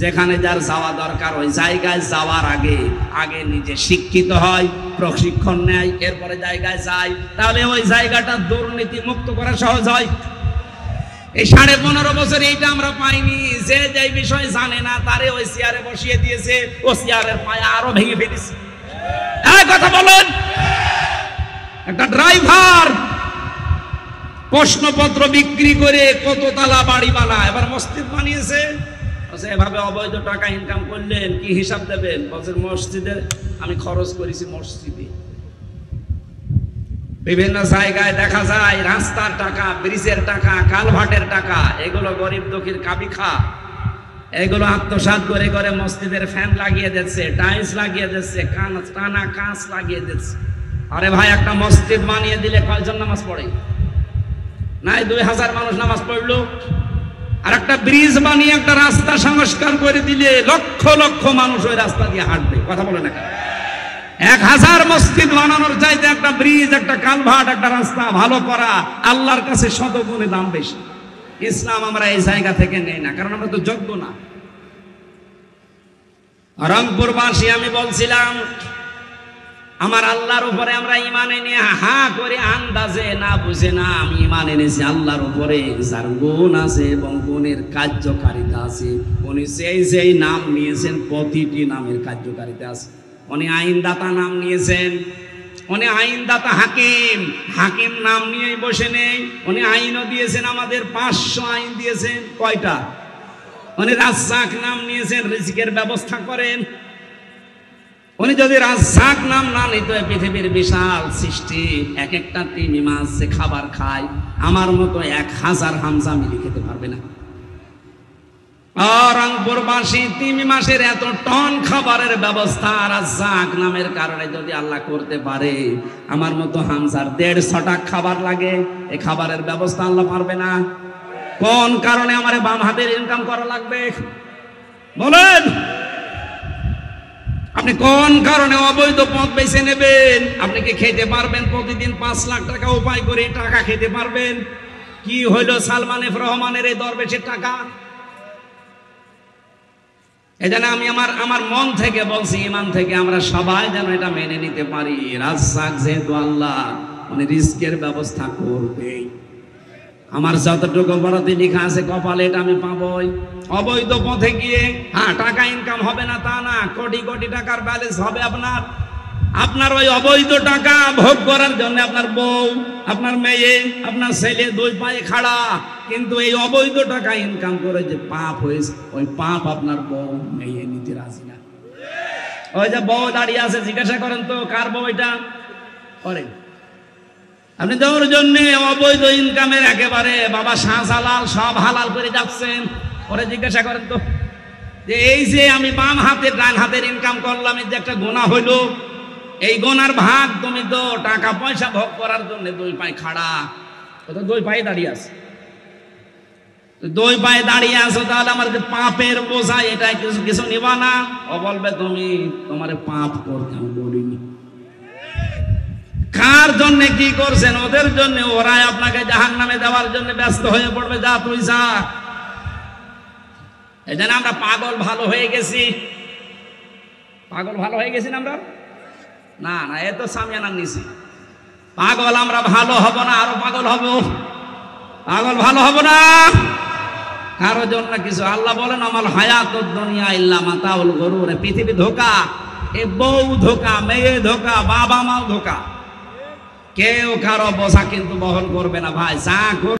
যেখানে যার যাওয়া দরকার ওই জায়গায় যাওয়ার আগে নিজে শিক্ষিত হয়, প্রশিক্ষণ নেয়, এরপরে জায়গায় যায়, তাহলে ওই জায়গাটা দুর্নীতি মুক্ত করা সহজ হয়। এই 15.5 বছর এইটা আমরা পাইনি। যে যে বিষয় জানে না তারে ওই চেয়ারে বসিয়ে দিয়েছে, ও চেয়ারের পায়া আরো ভেঙে ফেলেছে। এই কথা বলেন, একটা ড্রাইভার প্রশ্নপত্র বিক্রি করে কত তালা বাড়ি বানায়, এবার মসজিদ বানিয়েছে। এভাবে অবৈধ টাকা ইনকাম করলেন, কি হিসাব দেবেন? বলছে মসজিদে আমি খরচ করেছি, মসজিদে। বিভিন্ন জায়গায় দেখা যায় রাস্তার টাকা, ব্রিজের টাকা, কালভার্টের টাকা, এগুলো গরিব দুঃখীর কাবিখা, এগুলো আত্মসাৎ করে করে মসজিদের ফ্যান লাগিয়ে দিচ্ছে, টাইলস লাগিয়ে দিচ্ছে, টানা কাঁচ লাগিয়ে দিচ্ছে। আরে ভাই, একটা মসজিদ বানিয়ে দিলে কয়জন নামাজ পড়ে? নাই 2000 মানুষ নামাজ পড়লো। আর একটা ব্রিজ বানিয়ে একটা রাস্তা সংস্কার করে দিলে লক্ষ লক্ষ মানুষ ওই রাস্তা দিয়ে হাঁটবে। কথা বলে না, 1000 মসজিদ বানানোর চাইতে একটা ব্রিজ, একটা কালভার্ট, একটা রাস্তা ভালো করা আল্লাহর কাছে 100 গুণে দাম বেশি। ইসলাম আমরা এই জায়গা থেকে নেই না, কারণ আমরা তো যোগ্য না। রংপুরবাসী, আমি বলছিলাম আমার আল্লাহর উপরে আমরা ঈমান এনে হা করে আন্দাজে না বুঝে না, আমি ঈমান এনেছি আল্লাহর উপরে যার গুণ আছে এবং গুণের কার্যকারিতা আছে। উনি যেই নাম নিয়েছেন প্রতিটি নামের কার্যকারিতা আছে। উনি আইনদাতা নাম নিয়েছেন, উনি আইনদাতা হাকিম, হাকিম নাম নিয়েই বসে নেই, উনি আইনও দিয়েছেন, আমাদের 500 আইন দিয়েছেন। কয়টা? উনি রাজ্জাক নাম নিয়েছেন, রিজিকের ব্যবস্থা করেন। উনি যদি রাজ্জাক নাম না নিত, পৃথিবীর বিশাল সৃষ্টি, এক একটা তিমি মাছ যে খাবার খায়, আমার মতো 1000 হামজা মিলি খেতে পারবে না। রংপুরবাসী তিমি মাসের এত টন খাবারের ব্যবস্থা রাজ্জাক নামের কারণে যদি আল্লাহ করতে পারে, আমার মতো হামজার 150 খাবার লাগে, এই খাবারের ব্যবস্থা আল্লাহ পারবে না? কোন কারণে আমার বাম হাতের ইনকাম করা লাগবে বলেন? আপনি কোন কারণে অবৈধ পথ বেছে নেবেন? আপনি কি খেতে পারবেন? প্রতিদিন 5 লাখ টাকা উপায় করে টাকা খেতে পারবেন? কি হইল সালমান এফ রহমানের এই দরবেশের টাকা? এজন্য আমি আমার মন থেকে বলছি, ইমান থেকে, আমরা সবাই যেন এটা মেনে নিতে পারি। রাজ্জাক যেহেতু আল্লাহ, মানে রিস্কের ব্যবস্থা করবেই। আমার যতটুকু বরাতে লেখা আছে কপালে, এটা আমি পাবই। অবৈধ পথে গিয়ে টাকা ইনকাম হবে না তা না, কোটি কোটি টাকার ব্যালেন্স হবে আপনার ওই অবৈধ টাকা ভোগ করার জন্য আপনার বউ, আপনার মেয়ে, আপনার ছেলে 2 পায়ে খাড়া, কিন্তু এই অবৈধ টাকা ইনকাম করে যে পাপ হয়েছে, ওই পাপ আপনার বউ মেয়ে নিতে রাজি না। ওই যে বউ দাঁড়িয়ে আছে, জিজ্ঞাসা করেন তো কার বউ এটা? করেন আপনি তোর জন্য অবৈধ ইনকামের একেবারে বাবা শাহজালাল সব হালাল করে যাচ্ছেন। ওরে জিজ্ঞাসা করেন তো যে এই যে আমি বাম হাতের ডান হাতের ইনকাম করলাম, এই যে একটা গোনা হইলো, এই গোনার ভাগ তুমি তো টাকা পয়সা ভোগ করার জন্য 2 পায়ে খাড়া, ও তো 2 পায়ে দাঁড়িয়ে আছে। 2 পায়ে দাঁড়িয়ে আছো, তাহলে আমার যে পাপের বোঝা, এটা কিছু নিবা না? ও বলবে তুমি তোমার পাপ করতে আমি বলিনি। কার জন্য কি করছেন? ওদের জন্য। ওরাই আপনাকে জাহান্নামে দেওয়ার জন্য ব্যস্ত হয়ে পড়বে। যা তুই যা। এই জন্য আমরা পাগল ভালো হয়ে গেছি। পাগল ভালো হয়ে গেছি না আমরা? না না, এ তো সামিয়ানা নিছি। পাগল আমরা ভালো হব না, আরো পাগল হব। পাগল ভালো হব না কারোর জন্য কিছু। আল্লাহ বলেন আমাল হায়াতুদ দুনিয়া ইল্লা মাতাউল গুরুর। পৃথিবী ধোঁকা, এ বউ ধোঁকা, মেয়ে ধোঁকা, বাবা মাও ধোঁকা। কেউ কারো বোঝা কিন্তু বহন করবে না ভাই। যা